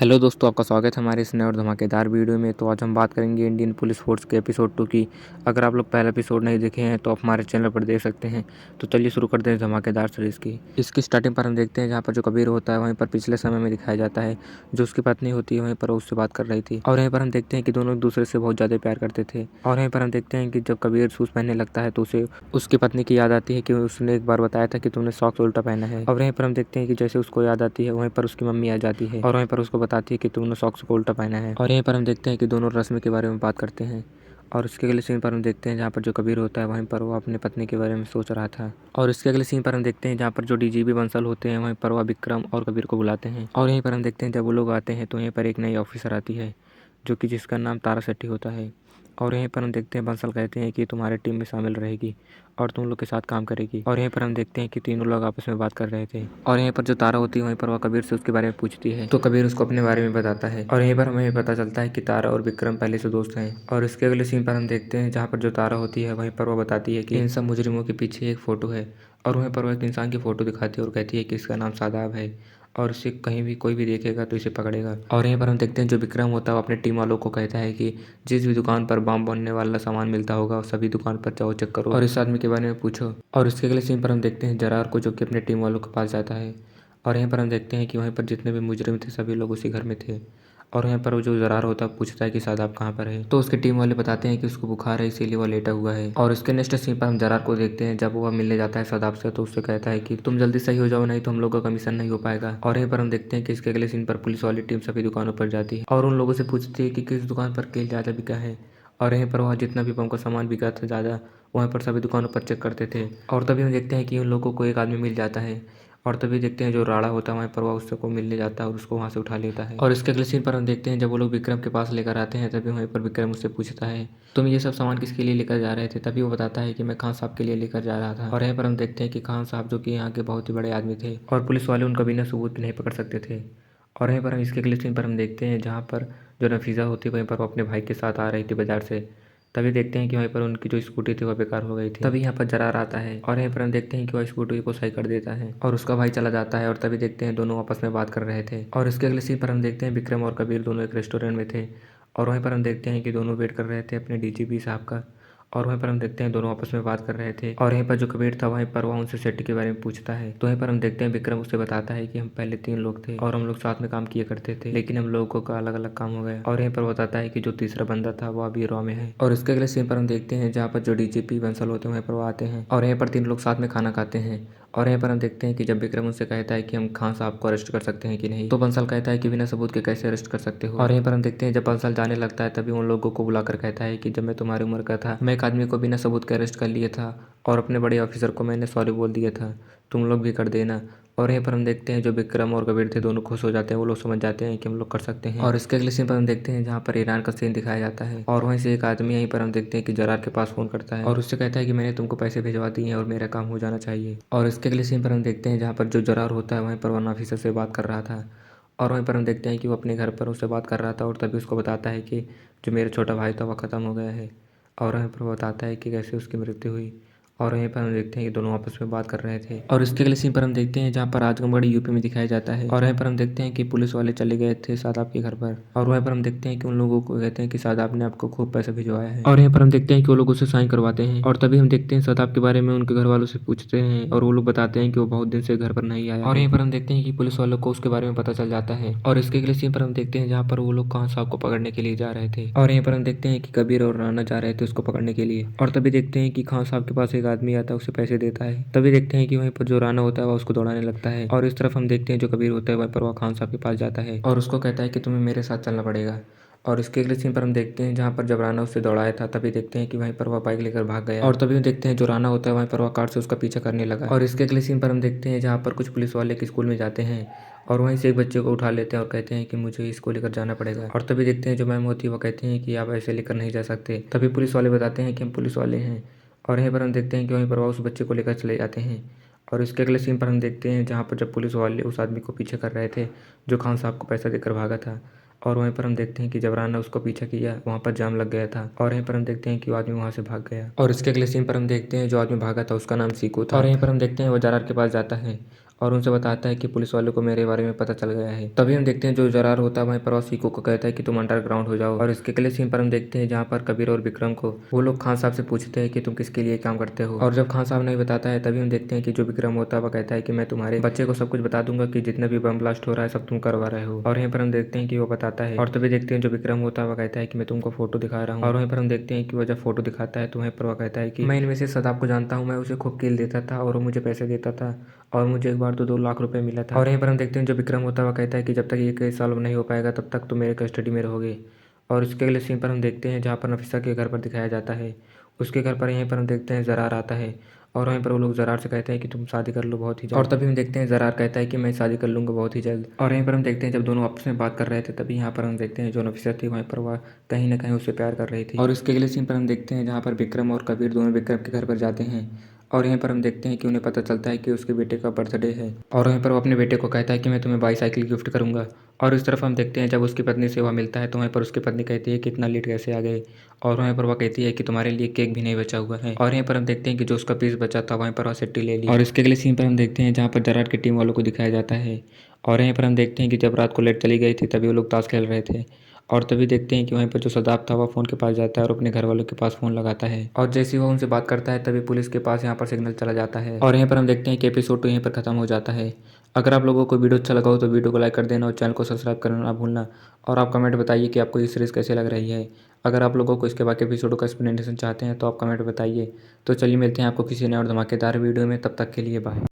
Hello दोस्तों, आपका स्वागत है हमारे इस नए और धमाकेदार वीडियो में। तो आज हम बात करेंगे इंडियन पुलिस फोर्स के एपिसोड 2 की। अगर आप लोग पहला एपिसोड नहीं देखे हैं तो आप हमारे चैनल पर देख सकते हैं। तो चलिए शुरू करते हैं धमाकेदार सीरीज़ की। इसकी स्टार्टिंग पर हम देखते हैं जहाँ पर जो कबीर होता है वहीं पर पिछले समय में दिखाया जाता है। जो उसकी पत्नी होती है वहीं पर वो उससे बात कर रही थी और यहीं पर हम देखते हैं कि दोनों एक दूसरे से बहुत ज़्यादा प्यार करते थे। और यहीं पर हम देखते हैं कि जब कबीर शूज़ पहनने लगता है तो उसे उसकी पत्नी की याद आती है कि उसने एक बार बताया था कि तुमने सॉक्स उल्टा पहना है। और यहीं पर हम देखते हैं कि जैसे उसको याद आती है वहीं पर उसकी मम्मी आ जाती है और वहीं पर उसको बताती है कि तुमने सॉक्स को उल्टा पहना है। और यहीं पर हम देखते हैं कि दोनों रस्म के बारे में बात करते हैं। और उसके अगले सीन पर हम देखते हैं जहाँ पर जो कबीर होता है वहीं पर वो अपने पत्नी के बारे में सोच रहा था। और इसके अगले सीन पर हम देखते हैं जहाँ पर जो डीजीपी बंसल होते हैं वहीं पर वह विक्रम और कबीर को बुलाते हैं। और यहीं पर हम देखते हैं जब वो लोग आते हैं तो यहीं पर एक नई ऑफिसर आती है जो कि जिसका नाम तारा शेट्टी होता है। और यहीं पर हम देखते हैं बंसल कहते हैं कि तुम्हारे टीम में शामिल रहेगी और तुम लोग के साथ काम करेगी। और यहीं पर हम देखते हैं कि तीनों लोग आपस में बात कर रहे थे। और यहीं पर जो तारा होती है वहीं पर वह कबीर से उसके बारे में पूछती है तो कबीर उसको अपने बारे में बताता है। और यहीं पर हमें पता चलता है कि तारा और विक्रम पहले से दोस्त हैं। और इसके अगले सीन पर हम देखते हैं जहाँ पर जो तारा होती है वहीं पर वह बताती है कि इन सब मुजरिमों के पीछे एक फ़ोटो है। और वहीं पर वह एक इंसान की फ़ोटो दिखाती है और कहती है कि इसका नाम शादाब है और इसे कहीं भी कोई भी देखेगा तो इसे पकड़ेगा। और यहीं पर हम देखते हैं जो विक्रम होता है वो अपने टीम वालों को कहता है कि जिस भी दुकान पर बम बनने वाला सामान मिलता होगा उस सभी दुकान पर जाओ, चेक करो और इस आदमी के बारे में पूछो। और इसके अगले सीन पर हम देखते हैं जरार को जो कि अपने टीम वालों के पास जाता है। और यहीं पर हम देखते हैं कि वहीं पर जितने भी मुजरिम थे सभी लोग उसी घर में थे। और यहाँ पर वो जो जरार होता है पूछता है कि शादाब कहाँ पर है। तो उसके टीम वाले बताते हैं कि उसको बुखार है इसीलिए वह लेटा हुआ है। और उसके नेक्स्ट सीन पर हम जरार को देखते हैं जब वह मिलने जाता है शादाब से तो उससे कहता है कि तुम जल्दी सही हो जाओ नहीं तो हम लोग का कमीशन नहीं हो पाएगा। और यहीं पर हम देखते हैं कि इसके अगले सीन पर पुलिस वाली टीम सभी दुकानों पर जाती है और उन लोगों से पूछती है कि किस दुकान पर तेल ज़्यादा बिका है। और यहीं पर वह जितना भी बम का सामान बिका था ज़्यादा वहाँ पर सभी दुकानों पर चेक करते थे। और तभी हम देखते हैं कि उन लोगों को एक आदमी मिल जाता है। और तभी देखते हैं जो राड़ा होता है वहाँ पर वह उससे को मिलने जाता है और उसको वहाँ से उठा लेता है। और इसके अगले सीन पर हम देखते हैं जब वो लोग विक्रम के पास लेकर आते हैं तभी वहीं पर विक्रम उससे पूछता है तुम ये सब सामान किसके लिए लेकर जा रहे थे। तभी वो बताता है कि मैं खान साहब के लिए लेकर जा रहा था। और यहीं पर हम देखते हैं कि खान साहब जो कि यहाँ के बहुत ही बड़े आदमी थे और पुलिस वाले उनका बिना सबूत नहीं पकड़ सकते थे। और यहीं पर हम इसके अगले सीन पर हम देखते हैं जहाँ पर जो नफीज़ा होती है वहीं पर वो अपने भाई के साथ आ रही थी बाजार से। तभी देखते हैं कि वहीं पर उनकी जो स्कूटी थी वह बेकार हो गई थी। तभी यहाँ पर जरार आता है और यहीं पर हम देखते हैं कि वह स्कूटी को सही कर देता है और उसका भाई चला जाता है। और तभी देखते हैं दोनों आपस में बात कर रहे थे। और इसके अगले सीन पर हम देखते हैं विक्रम और कबीर दोनों एक रेस्टोरेंट में थे और वहीं पर हम देखते हैं कि दोनों वेट कर रहे थे अपने डीजीपी साहब का। और वहीं पर हम देखते हैं दोनों आपस में बात कर रहे थे। और यहीं पर जो कबीर था वहीं पर वह उनसे सेट के बारे में पूछता है। तो वहीं पर हम देखते हैं विक्रम उससे बताता है कि हम पहले 3 लोग थे और हम लोग साथ में काम किया करते थे लेकिन हम लोगों का अलग अलग काम हो गया। और यहीं पर बताता है कि जो तीसरा बंदा था वो अभी रॉ में है। और इसके अगले सीन पर हम देखते हैं जहाँ पर जो डीजीपी बंसल होते हैं वहीं पर वो आते हैं और यहीं पर 3 लोग साथ में खाना खाते हैं। और यहीं पर हम देखते हैं कि जब विक्रम उनसे कहता है कि हम खान साहब को अरेस्ट कर सकते हैं कि नहीं तो बंसल कहता है कि बिना सबूत के कैसे अरेस्ट कर सकते हो। और यहीं पर हम देखते हैं जब बंसल जाने लगता है तभी उन लोगों को बुलाकर कहता है कि जब मैं तुम्हारी उम्र का था मैं एक आदमी को बिना सबूत के अरेस्ट कर लिया था और अपने बड़े ऑफिसर को मैंने सॉरी बोल दिया था, तुम लोग भी कर देना। और यहीं पर हम देखते हैं जो विक्रम और कबीर थे दोनों खुश हो जाते हैं, वो लोग समझ जाते हैं कि हम लोग कर सकते हैं। और इसके अगले सीन पर हम देखते हैं जहाँ पर ईरान का सीन दिखाया जाता है और वहीं से एक आदमी यहीं पर हम देखते हैं कि जरार के पास फ़ोन करता है और उससे कहता है कि मैंने तुमको पैसे भिजवा दिए हैं और मेरा काम हो जाना चाहिए। और इसके अगले सीन पर हम देखते हैं जहाँ पर जो जरार होता है वहीं पर वन ऑफिसर से बात कर रहा था। और वहीं पर हम देखते हैं कि वो अपने घर पर उससे बात कर रहा था और तभी उसको बताता है कि जो मेरा छोटा भाई था वह ख़त्म हो गया है। और वहीं पर वो बताता है कि कैसे उसकी मृत्यु हुई। और वहीं पर हम देखते हैं कि दोनों आपस में बात कर रहे थे। और इसके अगले सीन पर हम देखते हैं जहाँ पर आजमगढ़ यूपी में दिखाया जाता है। और वहीं पर हम देखते हैं कि पुलिस वाले चले गए थे शादाब के घर पर और वहीं पर हम देखते हैं कि उन लोगों को कहते हैं कि शादाब ने आपको खूब पैसा भिजवाया है। और यहाँ पर हम देखते हैं कि वो लोग उससे साइन करवाते हैं। और तभी हम देखते हैं शादाब के बारे में उनके घर वालों से पूछते हैं और वो लोग बताते हैं कि वो बहुत दिन से घर पर नहीं आया। और यहाँ पर हम देखते हैं कि पुलिस वालों को उसके बारे में पता चल जाता है। और इसके अगले सीन पर हम देखते हैं जहाँ पर वो लोग खान साहब को पकड़ने के लिए जा रहे थे। और यहाँ पर हम देखते हैं कि कबीर और राना जा रहे थे उसको पकड़ने के लिए। और तभी देखते हैं कि खान साहब के पास एक आदमी आता है उसे पैसे देता है। तभी देखते हैं कि वहीं पर जो राना होता है वह उसको दौड़ाने लगता है। और इस तरफ हम देखते हैं जो कबीर होता है वहीं पर वह खान साहब के पास जाता है और उसको कहता है कि तुम्हें मेरे साथ चलना पड़ेगा। और इसके अगले सीन पर हम देखते हैं जहाँ पर जब राना उससे दौड़ाया था तभी देखते हैं कि वहीं पर वह बाइक लेकर भाग गया। और तभी हम देखते हैं जो राना होता है वहीं पर वह कार से उसका पीछा करने लगा। और इसके अगले सीन पर हम देखते हैं जहाँ पर कुछ पुलिस वाले एक स्कूल में जाते हैं और वहीं से एक बच्चे को उठा लेते हैं और कहते हैं कि मुझे इसको लेकर जाना पड़ेगा। और तभी देखते हैं जो मैम होती है वो कहती हैं कि आप ऐसे लेकर नहीं जा सकते। तभी पुलिस वाले बताते हैं कि हम पुलिस वाले हैं। और यहीं पर हम देखते हैं कि वहीं पर वह उस बच्चे को लेकर चले जाते हैं। और इसके अगले सीन पर हम देखते हैं जहाँ पर जब पुलिस वाले उस आदमी को पीछे कर रहे थे जो खान साहब को पैसा देकर भागा था। और वहीं पर हम देखते हैं कि जब राना उसको पीछा किया वहाँ पर जाम लग गया था। और यहीं पर हम देखते हैं कि वो आदमी वहाँ से भाग गया। और इसके अगले सीन पर हम देखते हैं जो आदमी भागा था उसका नाम सीकू था। और यहीं पर हम देखते हैं वो जरार के पास जाता है और उनसे बताता है कि पुलिस वालों को मेरे बारे में पता चल गया है। तभी हम देखते हैं जो जरार होता है वहीं पर सीको को कहता है कि तुम अंडरग्राउंड हो जाओ। और इसके अगले सीन पर हम देखते हैं जहाँ पर कबीर और विक्रम को वो लोग खान साहब से पूछते हैं कि तुम किसके लिए काम करते हो। और जब खान साहब नहीं बताता है तभी हम देखते हैं कि जो विक्रम होता है वह कहता है कि मैं तुम्हारे बच्चे को सब कुछ बता दूंगा कि जितना भी बम ब्लास्ट हो रहा है सब तुम करवा रहे हो। और यहीं पर हम देखते हैं कि वो बताता है। और तभी देखते हैं जो विक्रम होता है वह कहता है कि मैं तुमको फोटो दिखा रहा हूँ। और वहीं पर हम देखते हैं कि वह जब फोटो दिखाता है तो वहीं पर वह कहता है कि मैं इनमें से सदाब को जानता हूँ, मैं उसे खूब किल देता था और वो मुझे पैसे देता था और मुझे एक बार तो 2 लाख रुपए मिला था। और यहीं पर हम देखते हैं जो विक्रम होता है वह कहता है कि जब तक ये केस सॉल्व नहीं हो पाएगा तब तक तो मेरे कस्टडी में रहोगे। और उसके अगले सीन पर हम देखते हैं जहाँ पर नफीसा के घर पर दिखाया जाता है। उसके घर पर यहीं पर हम देखते हैं ज़रार आता है और वहीं पर वो लोग ज़रार से कहते हैं कि तुम शादी कर लो बहुत ही जल्द। और तभी हम देखते हैं ज़रार कहता है कि मैं शादी कर लूँगा बहुत ही जल्द। और यहीं पर हम देखते हैं जब दोनों आपस में बात कर रहे थे तभी यहाँ पर हम देखते हैं जो नफीसा थी वहीं पर वह कहीं ना कहीं उससे प्यार कर रही थी। और इसके अगले सीन पर हम देखते हैं जहाँ पर विक्रम और कबीर दोनों विक्रम के घर पर जाते हैं। और यहीं पर हम देखते हैं कि उन्हें पता चलता है कि उसके बेटे का बर्थडे है। और वहीं पर वो अपने बेटे को कहता है कि मैं तुम्हें बाईसाइकिल गिफ्ट करूंगा। और इस तरफ हम देखते हैं जब उसकी पत्नी से वह मिलता है तो वहीं पर उसकी पत्नी कहती है कि इतना लेट कैसे आ गए। और वहीं पर वह कहती है कि तुम्हारे लिए केक भी नहीं बचा हुआ है। और यहीं पर हम देखते हैं कि जो उसका पीस बचा था वहीं पर वह सिट्टी ले ली। और इसके अगले सीन पर हम देखते हैं जहाँ पर जरार की टीम वालों को दिखाया जाता है। और यहीं पर हम देखते हैं कि जब रात को लाइट चली गई थी तभी वो लोग ताश खेल रहे थे। और तभी देखते हैं कि वहीं पर जो सदाब था वह फ़ोन के पास जाता है और अपने घर वालों के पास फ़ोन लगाता है। और जैसे ही वो उनसे बात करता है तभी पुलिस के पास यहाँ पर सिग्नल चला जाता है। और यहीं पर हम देखते हैं कि एपिसोड 2 यहीं पर खत्म हो जाता है। अगर आप लोगों को वीडियो अच्छा लगा हो तो वीडियो को लाइक कर देना और चैनल को सब्सक्राइब करना ना भूलना। और आप कमेंट बताइए कि आपको ये सीरीज़ कैसे लग रही है। अगर आप लोगों को इसके बाकी एपिसोडों का एक्सप्लेनेशन चाहते हैं तो आप कमेंट बताइए। तो चलिए मिलते हैं आपको किसी नए और धमाकेदार वीडियो में, तब तक के लिए बाय।